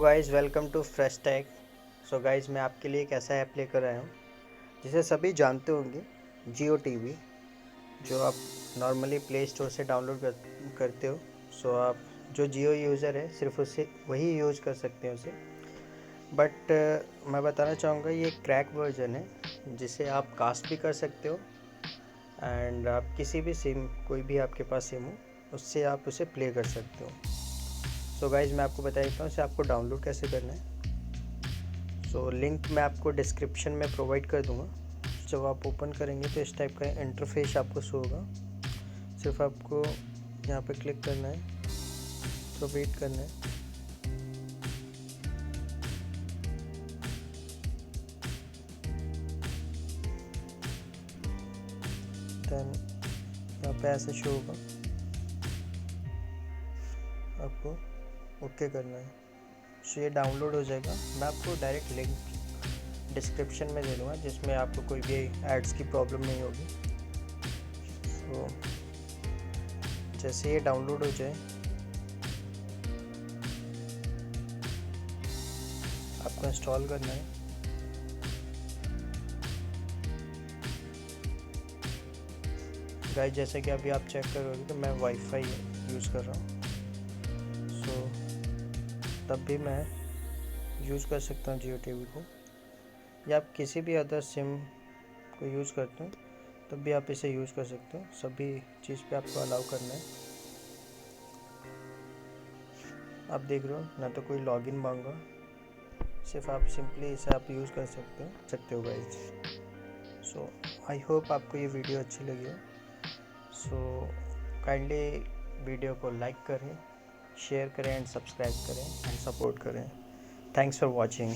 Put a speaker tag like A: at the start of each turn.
A: Guys welcome to fresh tag. So guys मैं आपके लिए एक ऐसा ऐप लेकर आया हूँ जिसे सभी जानते होंगे, जियो टीवी, जो आप नॉर्मली प्ले स्टोर से करते हो। सो आप जो जियो यूज़र है सिर्फ उससे वही यूज़ कर सकते हैं उसे। बट मैं बताना चाहूँगा ये क्रैक वर्जन है जिसे आप कास्ट भी कर सकते हो एंड आप किसी भी सिम, कोई भी आपके पास सिम हो, उससे आप उसे प्ले कर सकते हो। सो गाइज़ मैं आपको बता देता हूँ इसे आपको डाउनलोड कैसे करना है। सो लिंक मैं आपको डिस्क्रिप्शन में प्रोवाइड कर दूँगा। जब आप ओपन करेंगे तो इस टाइप का इंटरफेस आपको शो होगा। सिर्फ आपको यहाँ पे क्लिक करना है, तो वेट करना है। देन यहाँ पे ऐसे शो होगा, आपको ओके करना है। सो ये डाउनलोड हो जाएगा। मैं आपको डायरेक्ट लिंक डिस्क्रिप्शन में दे दूँगा जिसमें आपको कोई भी एड्स की प्रॉब्लम नहीं होगी। सो जैसे ये डाउनलोड हो जाए आपको इंस्टॉल करना है। गाइस जैसे कि अभी आप चेक करोगे तो मैं वाईफाई यूज़ कर रहा हूँ। सो तब भी मैं यूज़ कर सकता हूँ जियो टीवी को, या आप किसी भी अदर सिम को यूज़ करते हो तब भी आप इसे यूज़ कर सकते हो। सभी चीज़ पे आपको अलाउ करना है। आप देख रहे हो ना, तो कोई लॉगिन मांगा, सिर्फ आप सिंपली इसे आप यूज़ कर सकते हो गाइस। सो आई होप आपको ये वीडियो अच्छी लगी हो। सो काइंडली वीडियो को लाइक करें, शेयर करें एंड सब्सक्राइब करें एंड सपोर्ट करें। Thanks for watching.